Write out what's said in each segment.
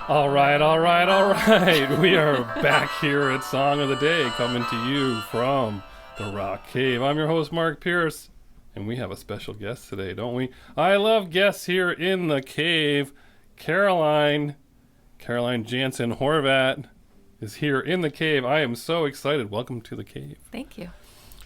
All right, all right, all right. We are back here at Song of the Day, coming to you from the Rock Cave. I'm your host, Mark Pierce, and we have a special guest today, don't we? I love guests here in the cave. Caroline Jansen Horvat is here in the cave. I am so excited. Welcome to the cave. Thank you.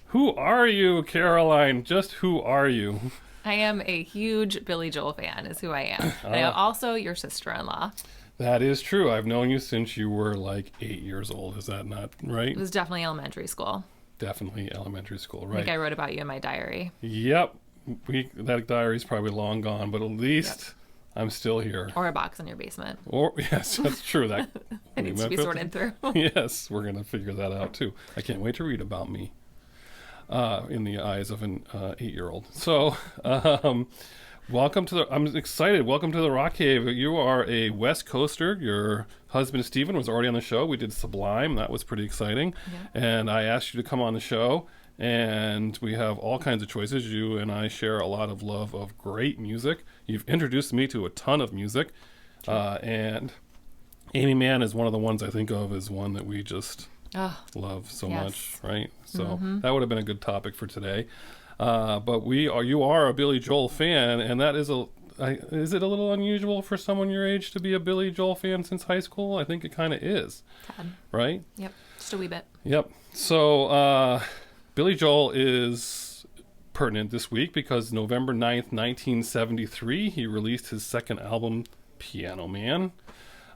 Who are you, Caroline? Just who are you? I am a huge Billy Joel fan, is who I am. And I am also your sister-in-law. That is true. I've known you since you were like 8 years old. Is that not right? It was definitely elementary school. Definitely elementary school, right? I think I wrote about you in my diary. Yep. That diary's probably long gone, but at least I'm still here. Or a box in your basement. Or yes, that's true. That it needs to be sorted through. Yes, we're going to figure that out too. I can't wait to read about me in the eyes of an 8-year-old. So, welcome to I'm excited. Welcome to the Rock Cave. You are a West Coaster. Your husband, Stephen, was already on the show. We did Sublime. That was pretty exciting. Yeah. And I asked you to come on the show. And we have all kinds of choices. You and I share a lot of love of great music. You've introduced me to a ton of music. And Amy Mann is one of the ones I think of as one that we just love so much, right? So that would have been a good topic for today. But you are a Billy Joel fan, and that is is it a little unusual for someone your age to be a Billy Joel fan since high school? I think it kind of is. Right? Yep, just a wee bit. Yep. So Billy Joel is pertinent this week because November 9th, 1973, he released his second album, Piano Man.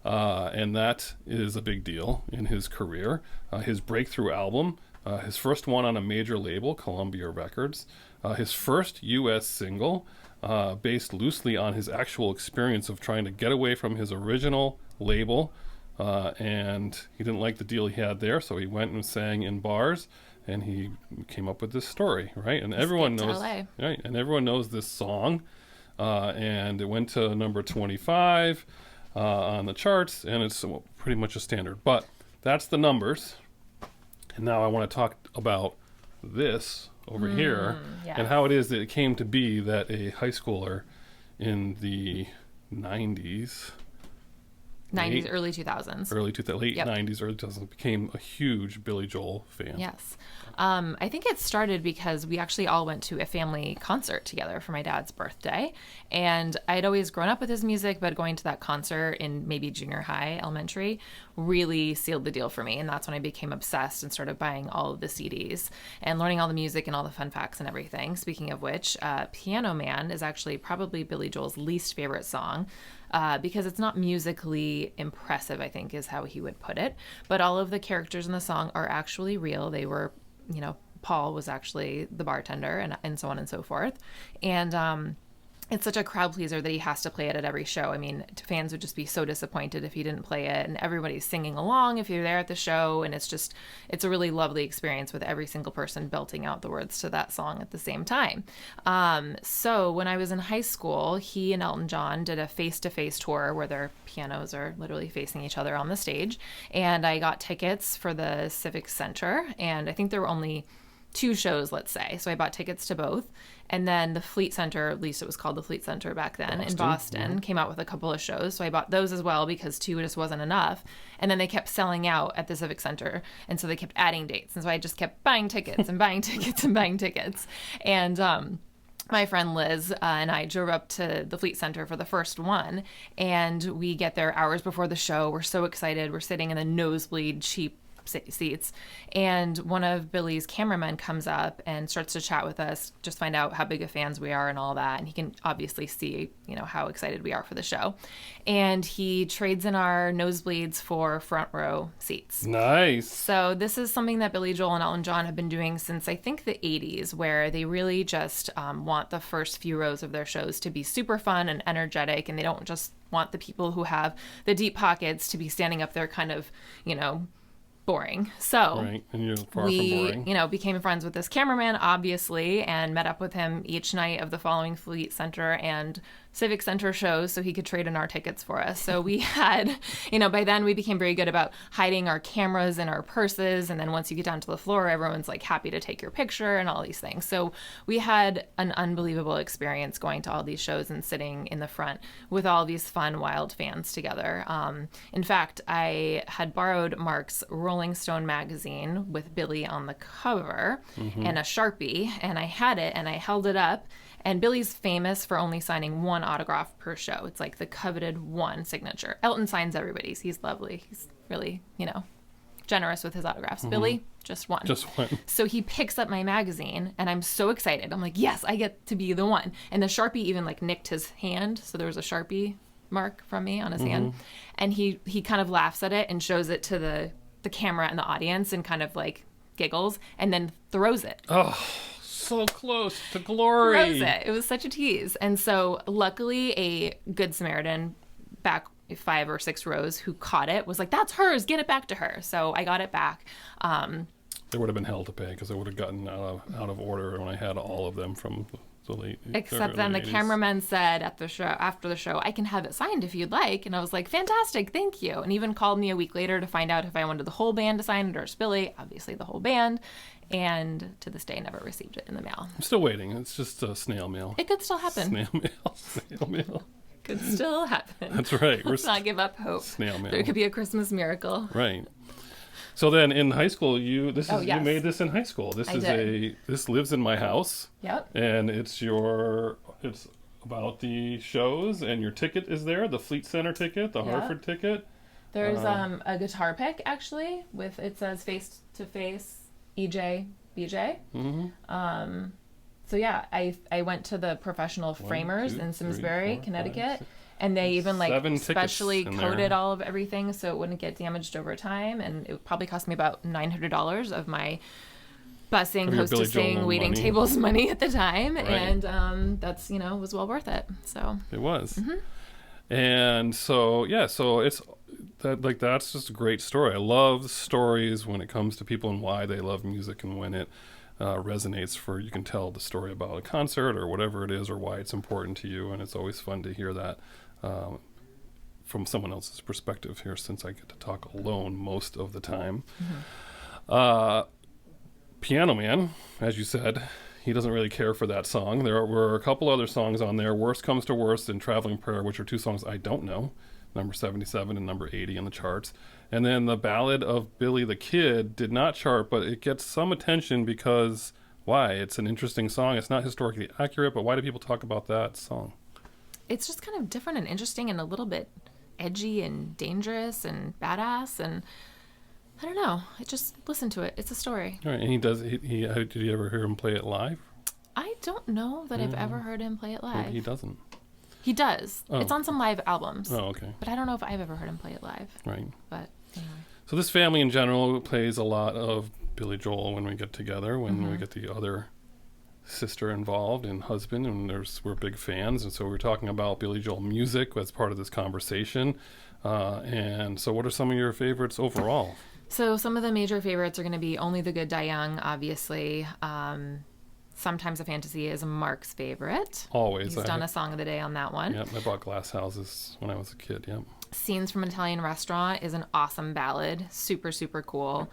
And that is a big deal in his career. His breakthrough album, his first one on a major label, Columbia Records, his first U.S. single, based loosely on his actual experience of trying to get away from his original label, and he didn't like the deal he had there, so he went and sang in bars, and he came up with this story, right? And everyone knows, right? And everyone knows this song, and it went to number 25 on the charts, and it's pretty much a standard. But that's the numbers. And now I want to talk about this over here and how it is that it came to be that a high schooler in the 90s, early 2000s. Late 90s, early 2000s, became a huge Billy Joel fan. Yes. I think it started because we actually all went to a family concert together for my dad's birthday. And I had always grown up with his music, but going to that concert in maybe junior high, elementary, really sealed the deal for me. And that's when I became obsessed and started buying all of the CDs and learning all the music and all the fun facts and everything. Speaking of which, Piano Man is actually probably Billy Joel's least favorite song. Because it's not musically impressive, I think is how he would put it. But all of the characters in the song are actually real. They were, Paul was actually the bartender and so on and so forth. And it's such a crowd pleaser that he has to play it at every show. I mean, fans would just be so disappointed if he didn't play it. And everybody's singing along if you're there at the show. And it's a really lovely experience with every single person belting out the words to that song at the same time. So when I was in high school, he and Elton John did a face-to-face tour where their pianos are literally facing each other on the stage. And I got tickets for the Civic Center. And I think there were only 2 shows, let's say. So I bought tickets to both. And then the Fleet Center, at least it was called the Fleet Center back then, in Boston, came out with a couple of shows. So I bought those as well because 2 just wasn't enough. And then they kept selling out at the Civic Center. And so they kept adding dates. And so I just kept buying tickets and buying tickets and buying tickets. And my friend Liz and I drove up to the Fleet Center for the first one. And we get there hours before the show. We're so excited. We're sitting in the nosebleed, cheap seats, and one of Billy's cameramen comes up and starts to chat with us, just find out how big of fans we are and all that, and he can obviously see how excited we are for the show, and he trades in our nosebleeds for front row seats. Nice. So this is something that Billy Joel and Elton John have been doing since I think the 80s, where they really just want the first few rows of their shows to be super fun and energetic, and they don't just want the people who have the deep pockets to be standing up there kind of boring. So right. And you're far from boring. Became friends with this cameraman, obviously, and met up with him each night of the following Fleet Center and Civic Center shows so he could trade in our tickets for us. So we had, by then we became very good about hiding our cameras in our purses. And then once you get down to the floor, everyone's like happy to take your picture and all these things. So we had an unbelievable experience going to all these shows and sitting in the front with all these fun, wild fans together. In fact, I had borrowed Mark's Rolling Stone magazine with Billy on the cover and a Sharpie, and I had it and I held it up. And Billy's famous for only signing one autograph per show. It's like the coveted one signature. Elton signs everybody's. He's lovely. He's really, generous with his autographs. Billy, just one. Just one. So he picks up my magazine, and I'm so excited. I'm like, yes, I get to be the one. And the Sharpie even like nicked his hand. So there was a Sharpie mark from me on his hand. And he kind of laughs at it and shows it to the camera and the audience and kind of like giggles and then throws it. Oh, so close to glory. Throws it. It was such a tease. And so luckily a good Samaritan back 5 or 6 rows who caught it was like, that's hers, get it back to her. So I got it back. There would have been hell to pay because I would have gotten out of order when I had all of them from the late. Except then the 80s. cameraman said after the show, I can have it signed if you'd like. And I was like, fantastic, thank you. And even called me a week later to find out if I wanted the whole band to sign it or Billy, obviously the whole band. And to this day, never received it in the mail. I'm still waiting. It's just snail mail. It could still happen. Snail mail. Could still happen. That's right. Let's not give up hope. Snail mail. There could be a Christmas miracle. Right. So then in high school, you made this in high school. This lives in my house. Yep. And it's about the shows, and your ticket is there, the Fleet Center ticket, the Hartford ticket. There's a guitar pick actually it says Face to Face EJ BJ. So yeah, I went to the professional framers in Simsbury, Connecticut. And they even specially coated all of everything so it wouldn't get damaged over time. And it probably cost me about $900 of my busing, hostessing, waiting tables money at the time. Right. And that's, was well worth it. So it was. And so it's that's just a great story. I love stories when it comes to people and why they love music and when it resonates you can tell the story about a concert or whatever it is or why it's important to you. And it's always fun to hear that from someone else's perspective here, since I get to talk alone most of the time. Piano Man, as you said, he doesn't really care for that song. There were a couple other songs on there, Worst Comes to Worst and Traveling Prayer, which are 2 songs I don't know, number 77 and number 80 in the charts. And then the Ballad of Billy the Kid did not chart, but it gets some attention because, why? It's an interesting song. It's not historically accurate, but why do people talk about that song? It's just kind of different and interesting and a little bit edgy and dangerous and badass, and I don't know. I just listen to it. It's a story. All right, and did you ever hear him play it live? I don't know that I've ever heard him play it live. Maybe he doesn't. He does. Oh. It's on some live albums. Oh, okay. But I don't know if I've ever heard him play it live. Right. But anyway. So this family in general plays a lot of Billy Joel when we get together, when we get the other sister involved and husband, and we're big fans, and so we're talking about Billy Joel music as part of this conversation. And so what are some of your favorites overall? So some of the major favorites are going to be Only the Good Die Young, obviously. Sometimes a Fantasy is Mark's favorite. Always. He's done a Song of the Day on that one. Yep, I bought Glass Houses when I was a kid, yep. Scenes from an Italian Restaurant is an awesome ballad. Super, super cool.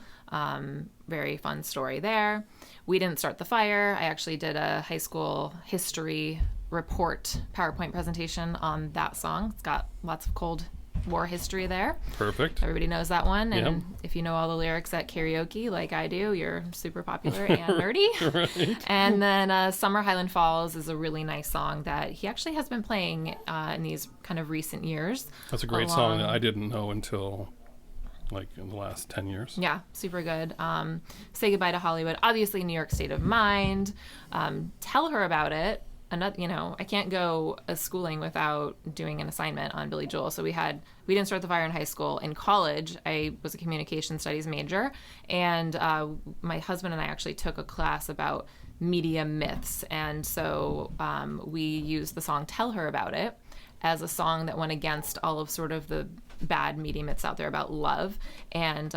Very fun story there. We Didn't Start the Fire. I actually did a high school history report PowerPoint presentation on that song. It's got lots of Cold War history there. Perfect. Everybody knows that one. And if you know all the lyrics at karaoke like I do, you're super popular and nerdy. Right. And then Summer Highland Falls is a really nice song that he actually has been playing in these kind of recent years. That's a great song that I didn't know until in the last 10 years. Yeah, super good. Say Goodbye to Hollywood. Obviously, New York State of Mind. Tell Her About It. I can't go a schooling without doing an assignment on Billy Joel. So we Didn't Start the Fire in high school. In college, I was a communication studies major, and my husband and I actually took a class about media myths. And so we used the song Tell Her About It as a song that went against all of sort of the bad media myths out there about love. And,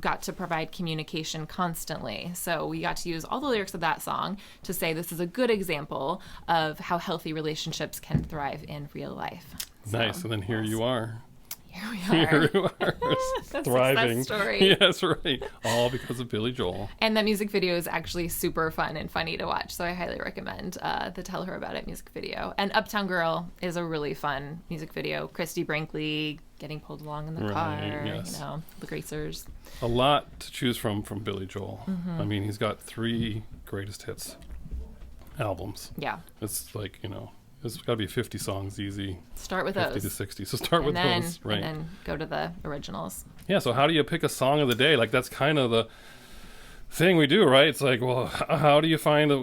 got to provide communication constantly. So we got to use all the lyrics of that song to say this is a good example of how healthy relationships can thrive in real life. Nice. And then here you are. Here we are. Here you are. Thriving. Success story. Yes, right. All because of Billy Joel. And that music video is actually super fun and funny to watch. So I highly recommend the Tell Her About It music video. And Uptown Girl is a really fun music video. Christy Brinkley getting pulled along in the car, yes. the Gracers. A lot to choose from Billy Joel. I mean, he's got 3 greatest hits albums. Yeah. It's like, it's got to be 50 songs easy. Start with 50 those. to 60. So start with those. Right. And then go to the originals. Yeah, so how do you pick a song of the day? Like, that's kind of the thing we do, right? It's like, well, how do you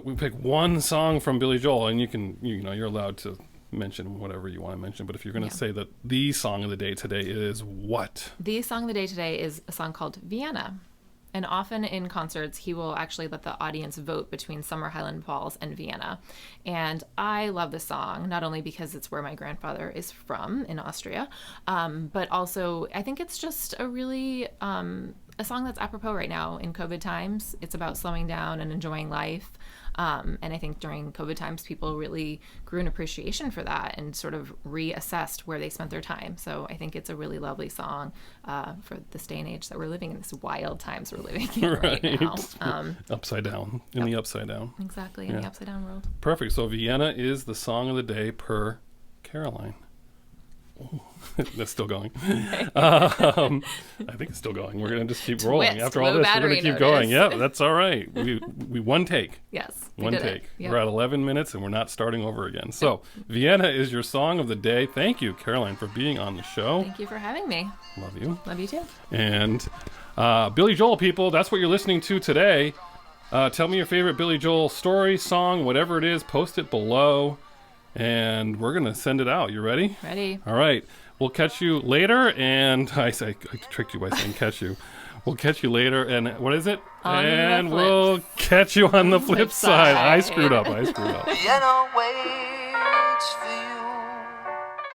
we pick one song from Billy Joel, and you're allowed to mention whatever you want to mention, but if you're going to say that the song of the day today is what? The song of the day today is a song called Vienna. And often in concerts, he will actually let the audience vote between Summer Highland Falls and Vienna. And I love this song, not only because it's where my grandfather is from in Austria, but also I think it's just a really a song that's apropos right now in COVID times. It's about slowing down and enjoying life. And I think during COVID times, people really grew an appreciation for that and sort of reassessed where they spent their time. So I think it's a really lovely song for this day and age that we're living in, this wild times we're living in right now. Upside down, in the upside down. Exactly, in the upside down world. Perfect. So Vienna is the song of the day per Caroline. Oh, that's still going. I think it's still going. We're going to just keep rolling. After all this, we're going to keep going. Yep, that's all right. We one take. Yes. One take. Yep. We're at 11 minutes and we're not starting over again. So Vienna is your song of the day. Thank you, Caroline, for being on the show. Thank you for having me. Love you. Love you too. And Billy Joel, people, that's what you're listening to today. Tell me your favorite Billy Joel story, song, whatever it is. Post it below. And we're going to send it out. You ready? Ready. All right. We'll catch you later. And I tricked you by saying catch you. We'll catch you later. And what is it? And we'll catch you on the flip side. I screwed up. Vienna waits for you.